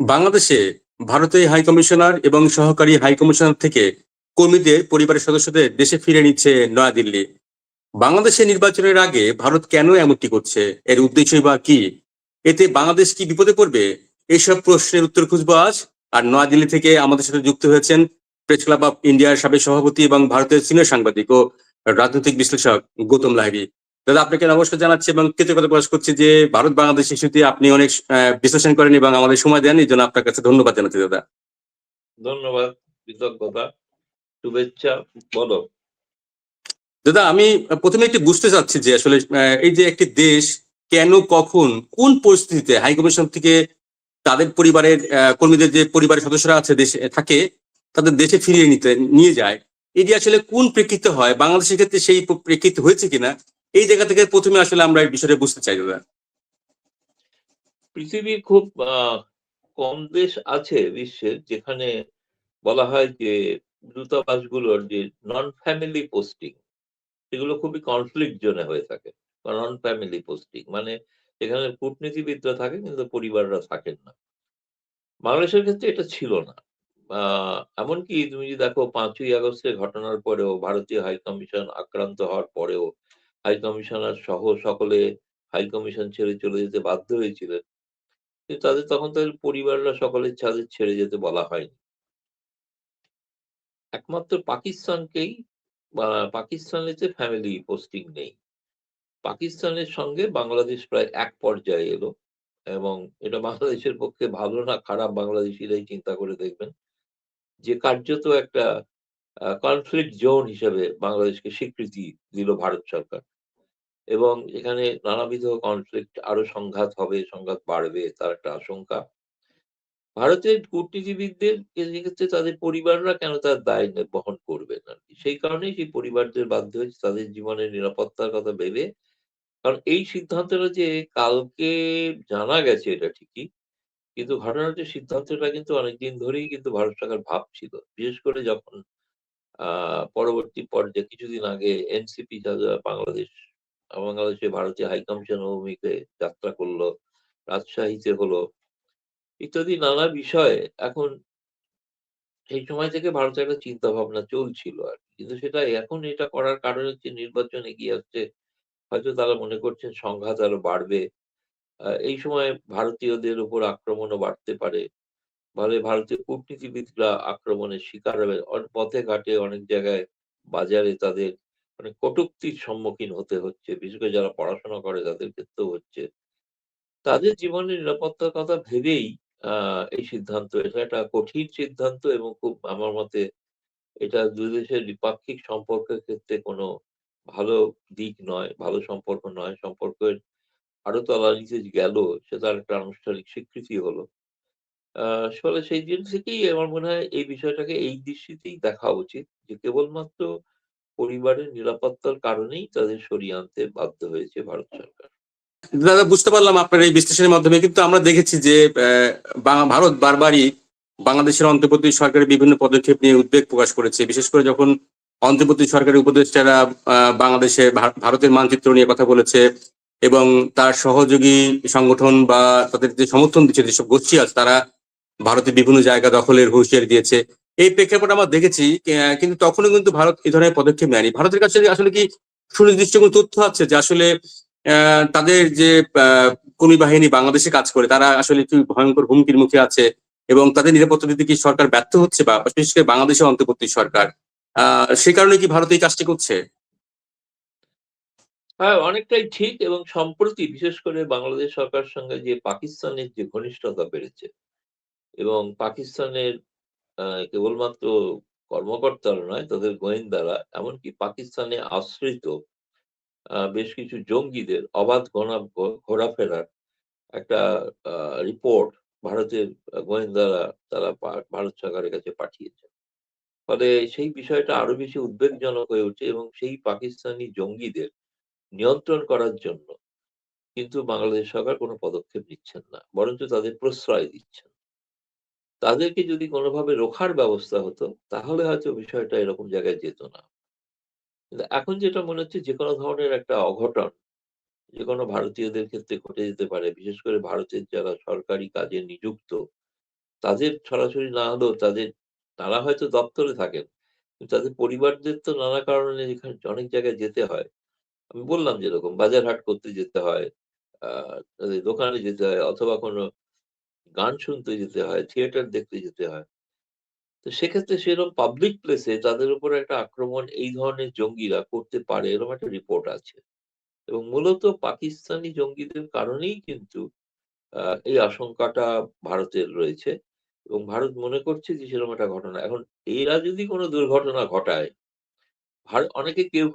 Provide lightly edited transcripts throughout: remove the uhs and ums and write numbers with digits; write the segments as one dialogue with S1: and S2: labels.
S1: বাংলাদেশে ভারতের high commissioner এবং সহকারী হাই কমিশনার থেকে কর্মীদের পরিবারের সদস্যদের দেশে ফিরে নিচ্ছে নয়াদিল্লি। বাংলাদেশের নির্বাচনের আগে ভারত কেন এমনটি করছে? এর উদ্দেশ্যই বা কি? এতে বাংলাদেশ কি বিপদে পড়বে? এইসব প্রশ্নের উত্তর খুঁজবো আজ। আর নয়াদিল্লি থেকে আমাদের সাথে যুক্ত হয়েছেন প্রেস ক্লাব অফ ইন্ডিয়ার সাবেক সভাপতি এবং ভারতের সিনিয়র সাংবাদিক ও রাজনৈতিক বিশ্লেষক গৌতম লাহিড়ী। দাদা, আপনাকে নমস্কার জানাচ্ছি এবং কৃতজ্ঞতা প্রকাশ করছি যে ভারত বাংলাদেশ ইস্যুতে আপনি অনেক বিশ্লেষণ করেন এবং আমাদের সময় দেন, এই জন্য আপনার কাছে ধন্যবাদ জানাচ্ছি দাদা।
S2: ধন্যবাদ, কৃতজ্ঞতা, শুভেচ্ছা। বলো।
S1: দাদা, আমি প্রথমে একটু বুঝতে চাচ্ছি যে আসলে এই যে একটি দেশ কেন, কখন, কোন পরিস্থিতিতে হাইকমিশন থেকে তাদের পরিবারের কর্মীদের যে পরিবারের সদস্যরা আছে দেশে থাকে তাদের দেশে ফিরিয়ে নিয়ে যায়, এটি আসলে কোন প্রেক্ষিতে হয়? বাংলাদেশের ক্ষেত্রে সেই প্রেক্ষিত হয়েছে কিনা, এই জায়গা থেকে প্রথমে আসলে আমরা এই বিষয়টা বুঝতে চাই দাদা।
S2: পৃথিবীর খুব কম দেশ আছে বিশ্বের যেখানে বলা হয় যে দূতাবাসগুলোর যে নন ফ্যামিলি পোস্টিং সেগুলো খুবই কনফ্লিক্ট জোনে হয়ে থাকে। নন ফ্যামিলি পোস্টিং মানে এখানে কূটনীতিবিদরা থাকে কিন্তু পরিবাররা থাকেন না। বাংলাদেশের ক্ষেত্রে এটা ছিল না। এমনকি তুমি যদি দেখো ৫ই আগস্টের ঘটনার পরেও ভারতীয় হাই কমিশন আক্রান্ত হওয়ার পরেও হাই কমিশনার সহ সকলে হাই কমিশন ছেড়ে চলে যেতে বাধ্য হয়েছিলেন। কিন্তু তখন তাদের পরিবাররা সকলের ছাদের ছেড়ে যেতে বলা হয়নি। একমাত্র পাকিস্তানকেই বা পাকিস্তানেতে ফ্যামিলি পোস্টিং নেই। পাকিস্তানের সঙ্গে বাংলাদেশ প্রায় এক পর্যায়ে এলো এবং এটা বাংলাদেশের পক্ষে ভালো না খারাপ বাংলাদেশিরাই চিন্তা করে দেখবেন। যে কার্যত একটা কনফ্লিক্ট জোন হিসেবে বাংলাদেশকে স্বীকৃতি দিল ভারত সরকার এবং এখানে নানাবিধ কনফ্লিক্ট আরো সংঘাত হবে, সংঘাত বাড়বে তার একটা আশঙ্কা। ভারতের কূটনীতিবিদদের ক্ষেত্রে তাদের পরিবাররা কেন তার দায় বহন করবেন আরকি। সেই কারণেই সেই পরিবারদের বাধ্য হয়েছে তাদের জীবনের নিরাপত্তার কথা ভেবে, কারণ এই সিদ্ধান্তটা যে কালকে জানা গেছে এটা ঠিকই। কিন্তু ঘটনার হচ্ছে সিদ্ধান্তটা কিন্তু অনেকদিন ধরেই কিন্তু ভারত সরকার ভাবছিল। বিশেষ করে যখন আ পরবর্তী পর্যায়ে কিছুদিন আগে এনসিপি বাংলাদেশে ভারতীয় হাই কমিশন অভিমুখে যাত্রা করলো, রাজশাহীতে হলো, ইত্যাদি নানা বিষয়ে এখন সেই সময় থেকে ভারতের একটা চিন্তা ভাবনা চলছিল আরকি। কিন্তু সেটা এখন এটা করার কারণ হচ্ছে নির্বাচন এগিয়ে আসছে। হয়তো তারা মনে করছেন সংঘাত আরো বাড়বে। এই সময় ভারতীয়দের উপর আক্রমণও বাড়তে পারে। ফলে ভারতীয় কূটনীতিবিদরা আক্রমণের শিকার হবে। পথে ঘাটে অনেক জায়গায় বাজারে তাদের মানে কটূক্তির সম্মুখীন হতে হচ্ছে। বিশেষ করে যারা পড়াশোনা করে তাদের ক্ষেত্রেও হচ্ছে। তাদের জীবনের নিরাপত্তার কথা ভেবেই আ এই সিদ্ধান্ত। এটা একটা কঠিন সিদ্ধান্ত এবং খুব আমার মতে এটা ২ দেশের দ্বিপাক্ষিক সম্পর্কের ক্ষেত্রে কোনো ভালো দিক নয়, ভালো সম্পর্ক নয়। সম্পর্কের আরো তলানিতে গেল, সে তার একটা আনুষ্ঠানিক স্বীকৃতি হলো। আ ফলে সেই দিন থেকেই আমার মনে হয় এই বিষয়টাকে এই দৃষ্টিতেই দেখা উচিত যে কেবলমাত্র পরিবারের নিরাপত্তার কারণেই তাদের সরিয়ে আনতে বাধ্য হয়েছে ভারত সরকার।
S1: দাদা, বুঝতে পারলাম আপনার এই বিশ্লেষণের মাধ্যমে, কিন্তু আমরা দেখেছি যে ভারত বারবারই বাংলাদেশের অন্তর্বর্তী সরকারের বিভিন্ন পদক্ষেপ নিয়ে উদ্বেগ প্রকাশ করেছে, বিশেষ করে যখন অন্তর্বর্তী সরকারের উপদেষ্টারা বাংলাদেশে ভারতের মানচিত্র নিয়ে কথা বলেছে এবং তার সহযোগী সংগঠন বা তাদের যে সমর্থন দিচ্ছে যেসব গোষ্ঠী আছে তারা ভারতের বিভিন্ন জায়গা দখলের হুঁশিয়ারি দিয়েছে। এই প্রেক্ষাপটে আমরা দেখেছি, কিন্তু তখনও কিন্তু ভারত এই ধরনের পদক্ষেপ নেয়নি। ভারতের কাছে আসলে কি সুনির্দিষ্ট কোনো তথ্য আছে যে আসলে তাদের যে আহ, কর্মী বাহিনী বাংলাদেশে কাজ করে তারা আসলে কি ভয়ঙ্কর হুমকির মুখে আছে এবং তাদের নিরাপত্তা দিতে কি সরকার ব্যর্থ হচ্ছে, বা বিশেষ করে বাংলাদেশের অন্তর্বর্তী সরকার সে কারণে কি ভারত এই কাজটি করছে?
S2: হ্যাঁ, অনেকটাই ঠিক এবং সম্প্রতি বিশেষ করে বাংলাদেশ সরকারের সঙ্গে যে পাকিস্তানের যে ঘনিষ্ঠতা বেড়েছে এবং পাকিস্তানের কেবলমাত্র কর্মকর্তারা নয়, তাদের গোয়েন্দারা এমনকি পাকিস্তানে আশ্রিত বেশ কিছু জঙ্গিদের অবাধ ঘোরাফেরার একটা রিপোর্ট ভারতের গোয়েন্দারা তারা ভারত সরকারের কাছে পাঠিয়েছে। ফলে সেই বিষয়টা আরো বেশি উদ্বেগজনক হয়ে উঠছে এবং সেই পাকিস্তানি জঙ্গিদের নিয়ন্ত্রণ করার জন্য কিন্তু বাংলাদেশ সরকার কোনো পদক্ষেপ নিচ্ছেন না। বরঞ্চ তাদের প্রশ্রয় দিচ্ছেন। তাদেরকে যদি কোনোভাবে রোখার ব্যবস্থা হতো, তাহলে হয়তো বিষয়টা এরকম জায়গায় যেত না। কিন্তু এখন যেটা মনে হচ্ছে যেকোনো ধরনের একটা অঘটন যেকোনো ভারতীয়দের ক্ষেত্রে ঘটে যেতে পারে। বিশেষ করে ভারতের যারা সরকারি কাজে নিযুক্ত তাদের সরাসরি না হলেও তারা হয়তো দপ্তরে থাকেন। কিন্তু তাদের পরিবারদের তো নানা কারণে এখানে অনেক জায়গায় যেতে হয়। আমি বললাম যেরকম বাজার-হাট করতে যেতে হয়, আ তাদের দোকানে যেতে হয় অথবা কোনো গান শুনতে যেতে হয়, থিয়েটার দেখতে যেতে হয়। তো সেক্ষেত্রে সেরকম পাবলিক প্লেসে তাদের উপর একটা আক্রমণ এই ধরনের জঙ্গিরা করতে পারে এরকম একটা রিপোর্ট আছে। এবং মূলত পাকিস্তানি জঙ্গিদের কারণেই কিন্তু আ এই আশঙ্কাটা ভারতের রয়েছে এবং ভারত মনে করছে যে সেরকম একটা ঘটনা। এখন এরা যদি কোনো দুর্ঘটনা ঘটায়, অনেকে কেউ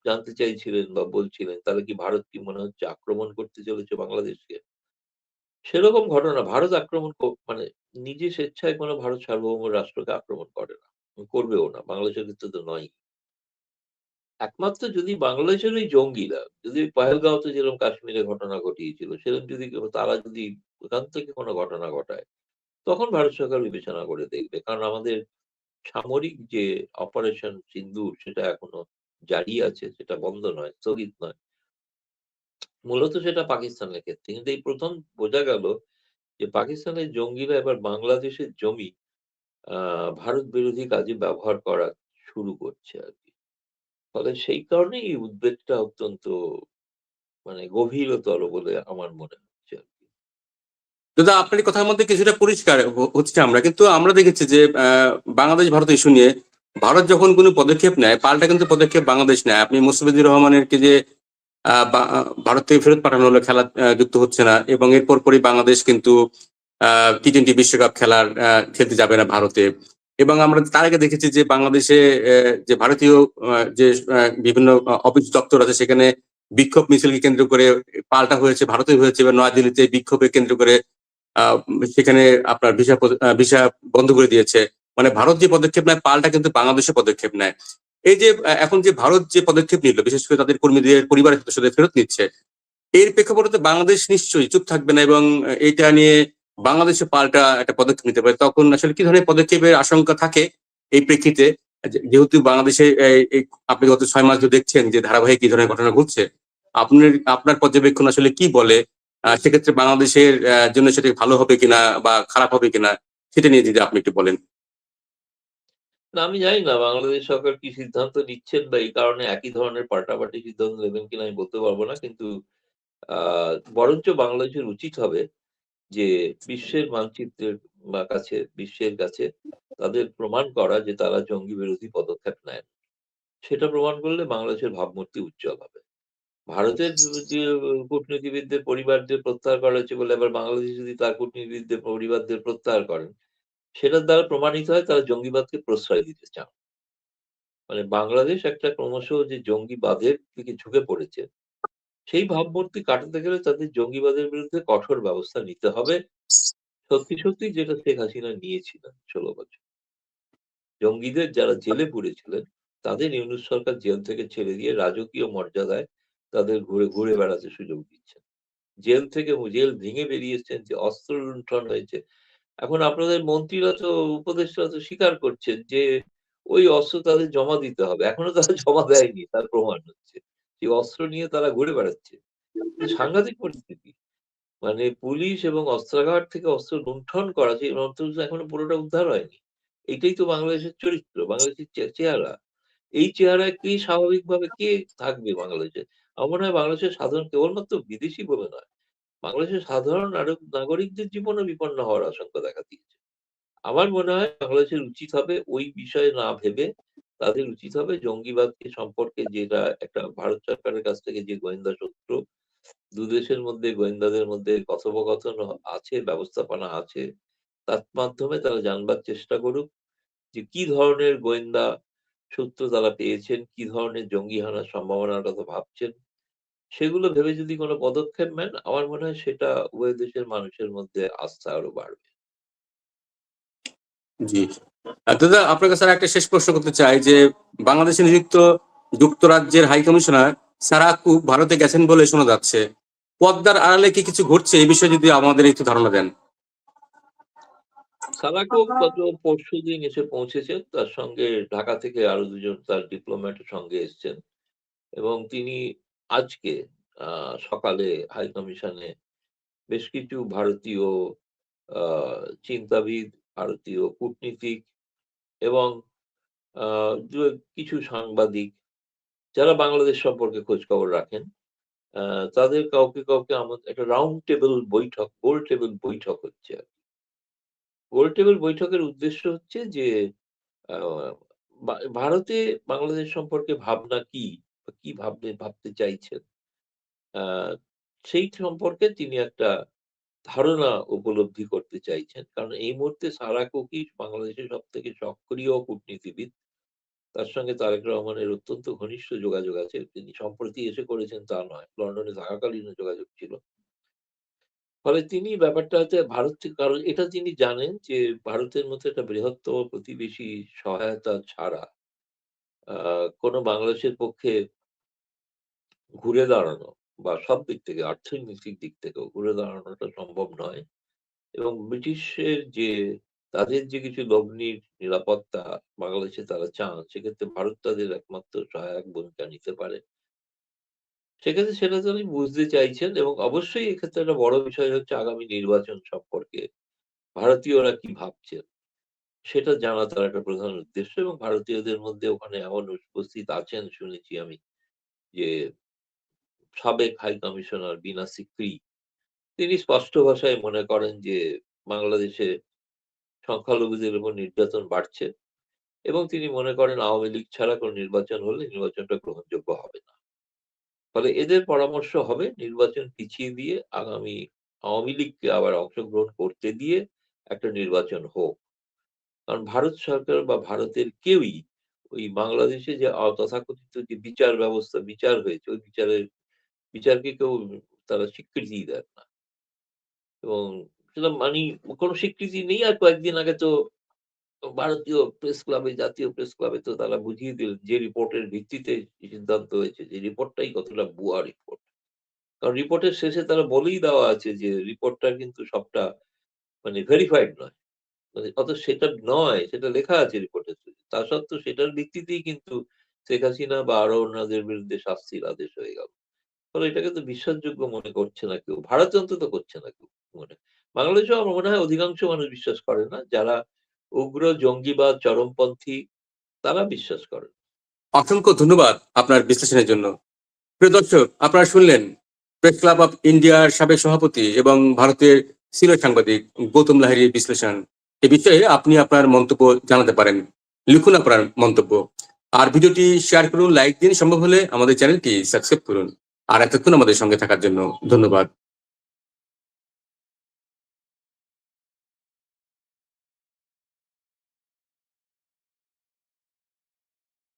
S2: জানতে চাইছিলেন বা বলছিলেন, তাহলে কি ভারত কি মনে হচ্ছে আক্রমণ করতে চলেছে বাংলাদেশকে? সেরকম ঘটনা ভারত আক্রমণ মানে নিজে স্বেচ্ছায় কোনো ভারত সার্বভৌম রাষ্ট্রকে আক্রমণ করে না। করবেও না। বাংলাদেশের ক্ষেত্রে তো নয়ই। একমাত্র যদি বাংলাদেশের ওই জঙ্গিরা যদি পহেলগাঁওতে যেরকম কাশ্মীরে ঘটনা ঘটিয়েছিল, সেরকম যদি তারা যদি ওখান থেকে কোনো ঘটনা ঘটায়, তখন ভারত সরকার বিবেচনা করে দেখবে। কারণ আমাদের সামরিক যে অপারেশন সিন্দুর সেটা এখনো জারি আছে, সেটা বন্ধ নয়, স্থগিত নয়। মূলত সেটা পাকিস্তানের ক্ষেত্রে। কিন্তু এই ১ম বোঝা গেল যে পাকিস্তানের জঙ্গিরা এবার বাংলাদেশের জমি আ ভারত বিরোধী কাজে ব্যবহার করা শুরু করছে আরকি। ফলে সেই কারণেই এই উদ্বেগটা অত্যন্ত মানে গভীরতর বলে আমার মনে হচ্ছে আরকি।
S1: দাদা আপনার এই কথার মধ্যে কিছুটা পরিষ্কার হচ্ছে আমরা। কিন্তু আমরা দেখেছি যে বাংলাদেশ ভারত ইস্যু নিয়ে ভারত যখন কোনো পদক্ষেপ নেয়, পাল্টা কিন্তু পদক্ষেপ বাংলাদেশ নেয়। আপনি মুস্তাফিজুর রহমানেরকে যে ভারত থেকে ফেরত পাঠানো হলো, খেলা যুক্ত হচ্ছে না এবং এর পরপরই বাংলাদেশ কিন্তু টি-20 বিশ্বকাপ খেলতে যাবে না ভারতে। এবং আমরা তার আগে দেখেছি যে বাংলাদেশে যে ভারতীয় যে বিভিন্ন অফিস দপ্তর আছে সেখানে বিক্ষোভ মিছিলকে কেন্দ্র করে পাল্টা হয়েছে, ভারতে হয়েছে এবং নয়াদিল্লিতে বিক্ষোভকে কেন্দ্র করে আ সেখানে আপনার ভিসা বন্ধ করে দিয়েছে। মানে ভারত যে পদক্ষেপ নেয় পাল্টা কিন্তু বাংলাদেশও পদক্ষেপ নেয়। এই যে এখন যে ভারত যে পদক্ষেপ নিল, বিশেষ করে তাদের কর্মীদের পরিবারের সদস্যদের ফেরত নিচ্ছে। এর প্রেক্ষাপটে বাংলাদেশ নিশ্চয়ই চুপ থাকবে না এবং এইটা নিয়ে বাংলাদেশও পাল্টা একটা পদক্ষেপ নিতে পারে। তখন আসলে কি ধরনের পদক্ষেপের আশঙ্কা থাকে এই প্রেক্ষিতে? যেহেতু বাংলাদেশে আপনি গত ৬ মাস ধরে দেখছেন যে ধারাবাহিক এই ধরনের ঘটনা ঘটছে। আপনার পর্যবেক্ষণ আসলে কি বলে? সেক্ষেত্রে বাংলাদেশের জন্য সেটা ভালো হবে কিনা বা খারাপ হবে কিনা? সেটা নিয়ে যদি আপনি একটু বলেন।
S2: না আমি জানি না বাংলাদেশ সরকার কি সিদ্ধান্ত নিচ্ছেন বা এই কারণে একই ধরনের পাল্টাপাল্টি সিদ্ধান্ত নেবেন কিনা আমি বলতে পারব না। কিন্তু আ বরঞ্চ বাংলাদেশের উচিত হবে যে বিশ্বের মানচিত্রের বিশ্বের কাছে তাদের প্রমাণ করা যে তারা জঙ্গি বিরোধী পদক্ষেপ নেন। সেটা প্রমাণ করলে বাংলাদেশের ভাবমূর্তি উজ্জ্বল হবে। ভারতের যে কূটনীতিবিদদের পরিবারদের প্রত্যাহার করা হয়েছে বলে এবার বাংলাদেশ যদি তার কূটনীতিবিদদের পরিবারদের প্রত্যাহার করেন, সেটার দ্বারা প্রমাণিত হয় তারা জঙ্গিবাদকে প্রশ্রয় দিতে চান। মানে বাংলাদেশ একটা ক্রমশ যে জঙ্গিবাদের দিকে ঝুঁকে পড়েছে, সেই ভাবমূর্তি কাটাতে গেলে তাদের জঙ্গিবাদের বিরুদ্ধে কঠোর ব্যবস্থা নিতে হবে। সত্যি যেটা শেখ হাসিনা নিয়েছিলেন ১৬ বছর। জঙ্গিদের যারা জেলে পুরেছিলেন, তাদের ইউনূস সরকার জেল থেকে ছেড়ে দিয়ে রাজকীয় মর্যাদায় তাদের ঘুরে বেড়াতে সুযোগ দিচ্ছেন। জেল ভেঙে বেরিয়ে এসছেন, যে অস্ত্র লুণ্ঠন হয়েছে। এখন আপনাদের মন্ত্রীরা তো উপদেষ্টারা তো স্বীকার করছেন যে ওই অস্ত্র তাদের জমা দিতে হবে। এখনো তারা জমা দেয়নি, তার প্রমাণ হচ্ছে। সেই অস্ত্র নিয়ে তারা ঘুরে বেড়াচ্ছে। সাংঘাতিক পরিস্থিতি। মানে পুলিশ এবং অস্ত্রাগার থেকে অস্ত্র লুণ্ঠন করা, সেই অস্ত্র এখনো পুরোটা উদ্ধার হয়নি। এইটাই তো বাংলাদেশের চরিত্র, বাংলাদেশের চেহারা। এই চেহারায় স্বাভাবিকভাবে কে থাকবে বাংলাদেশে? আমার মনে হয় বাংলাদেশের সাধারণ কেবলমাত্র বিদেশী বলে নয়, বাংলাদেশের সাধারণ নাগরিকদের জীবনও বিপন্ন হওয়ার আশঙ্কা দেখা দিয়েছে। আমার মনে হয় বাংলাদেশের উচিত হবে ওই বিষয়ে না ভেবে, তাদের উচিত হবে জঙ্গিবাদকে সম্পর্কে যেটা একটা ভারত সরকারের কাছ থেকে যে গোয়েন্দা সূত্র, ২ দেশের মধ্যে গোয়েন্দাদের মধ্যে কথোপকথন আছে, ব্যবস্থাপনা আছে। তার মাধ্যমে তারা জানবার চেষ্টা করুক যে কি ধরনের গোয়েন্দা সূত্র তারা পেয়েছেন, কি ধরনের জঙ্গি হানার সম্ভাবনার কথা ভাবছেন। সেগুলো ভেবে যদি কোন পদক্ষেপ নেন, আমার মনে হয় সেটা উভয় দেশের মানুষের মধ্যে আস্থা আরো বাড়বে।
S1: জি। দাদা আপনার কাছে আরেকটা শেষ প্রশ্ন করতে চাই যে বাংলাদেশে নিযুক্ত যুক্তরাজ্যের হাই কমিশনার সারা আকুব ভারতে গেছেন বলে শোনা যাচ্ছে। পদ্মার আড়ালে কি কিছু ঘটছে এই বিষয়ে যদি আমাদের একটু ধারণা দেন।
S2: সালাকো গত পরশুদিন এসে পৌঁছেছেন। তার সঙ্গে ঢাকা থেকে আরো ২ জন তার ডিপ্লোম্যাট সঙ্গে এসছেন এবং তিনি আজকে আ সকালে হাই কমিশনে বেশ কিছু ভারতীয় আ চিন্তাবিদ ভারতীয় কূটনীতিক এবং কিছু সাংবাদিক যারা বাংলাদেশ সম্পর্কে খোঁজ খবর রাখেন, তাদের কাউকে কাউকে একটা রাউন্ড টেবিল বৈঠক, গোল টেবিল বৈঠক হচ্ছে। গোল টেবিল বৈঠকের উদ্দেশ্য হচ্ছে যে ভারতে বাংলাদেশ সম্পর্কে ভাবনা কি, বা কি ভাবতে চাইছেন, সেই সম্পর্কে তিনি একটা ধারণা উপলব্ধি করতে চাইছেন। কারণ এই মুহূর্তে সারা কোকি বাংলাদেশের সবথেকে সক্রিয় কূটনীতিবিদ। তার সঙ্গে তারেক রহমানের অত্যন্ত ঘনিষ্ঠ যোগাযোগ আছে। তিনি সম্প্রতি এসে করেছেন তা নয়। লন্ডনে থাকাকালীনও যোগাযোগ ছিল। ফলে তিনি ব্যাপারটাতে ভারত থেকে, কারণ এটা তিনি জানেন যে ভারতের মতো একটা বৃহত্তম প্রতিবেশী সহায়তা ছাড়া কোনো বাংলাদেশের পক্ষে ঘুরে দাঁড়ানো বা সব দিক থেকে অর্থনৈতিক দিক থেকেও ঘুরে দাঁড়ানোটা সম্ভব নয়। এবং ব্রিটিশের যে তাদের যে কিছু লগ্নি নিরাপত্তা বাংলাদেশে তারা চান, সেক্ষেত্রে ভারত তাদের একমাত্র সহায়ক ভূমিকা নিতে পারে। সেক্ষেত্রে সেটা তিনি বুঝতে চাইছেন এবং অবশ্যই এক্ষেত্রে একটা বড় বিষয় হচ্ছে আগামী নির্বাচন সম্পর্কে ভারতীয়রা কি ভাবছেন সেটা জানা তার একটা প্রধান উদ্দেশ্য। এবং ভারতীয়দের মধ্যে ওখানে এমন উপস্থিত আছেন শুনেছি আমি, যে সাবেক হাই কমিশনার বিনা সিকরি, তিনি স্পষ্ট ভাষায় মনে করেন যে বাংলাদেশে সংখ্যালঘুদের উপর নির্যাতন বাড়ছে এবং তিনি মনে করেন আওয়ামী লীগ ছাড়া কোনো নির্বাচন হলে নির্বাচনটা গ্রহণযোগ্য হবে না। ফলে এদের পরামর্শ হবে নির্বাচন পিছিয়ে দিয়ে আগামী আওয়ামী লীগকে আবার অংশগ্রহণ করতে দিয়ে একটা নির্বাচন হোক। কারণ ভারত সরকার বা ভারতের কেউই ওই বাংলাদেশে যে তথাকথিত যে বিচার ব্যবস্থা, বিচার হয়েছে, ওই বিচারকে কেউ তারা স্বীকৃতি দেন না। এবং সেটা কোনো স্বীকৃতি নেই। আর কয়েকদিন আগে তো ভারতীয় প্রেস ক্লাবে, জাতীয় প্রেস ক্লাবে তো তারা বুঝিয়ে দিলেন যে রিপোর্টের ভিত্তিতে সিদ্ধান্ত হয়েছে, যে রিপোর্টটাই কতটা ভুয়া রিপোর্ট। কারণ রিপোর্টের শেষে তারা বলেই দেওয়া আছে যে রিপোর্টটা কিন্তু সবটা ভেরিফাইড নয়। সেটা নয়, সেটা লেখা আছে রিপোর্টের শেষে। তা সত্ত্বেও সেটার ভিত্তিতেই কিন্তু শেখ হাসিনা বা আরো অন্যদের বিরুদ্ধে শাস্তির আদেশ হয়ে গেল। ফলে এটাকে তো বিশ্বাসযোগ্য মনে করছে না কেউ। ভারতে অন্তত করছে না কেউ মনে। বাংলাদেশেও আমার মনে হয় অধিকাংশ মানুষ বিশ্বাস করে না। যারা উগ্র জঙ্গিবাদ, চরমপন্থী তারা বিশ্বাস করেন।
S1: অসংখ্য ধন্যবাদ আপনার বিশ্লেষণের জন্য। প্রিয় দর্শক, আপনারা শুনলেন প্রেস ক্লাব অফ ইন্ডিয়ার সাবেক সভাপতি এবং ভারতের সিনিয়র সাংবাদিক গৌতম লাহিড়ীর বিশ্লেষণ। এ বিষয়ে আপনি আপনার মন্তব্য জানাতে পারেন, লিখুন আপনার মন্তব্য। আর ভিডিওটি শেয়ার করুন, লাইক দিন, সম্ভব হলে আমাদের চ্যানেলটি সাবস্ক্রাইব করুন। আর এতক্ষণ আমাদের সঙ্গে থাকার জন্য ধন্যবাদ।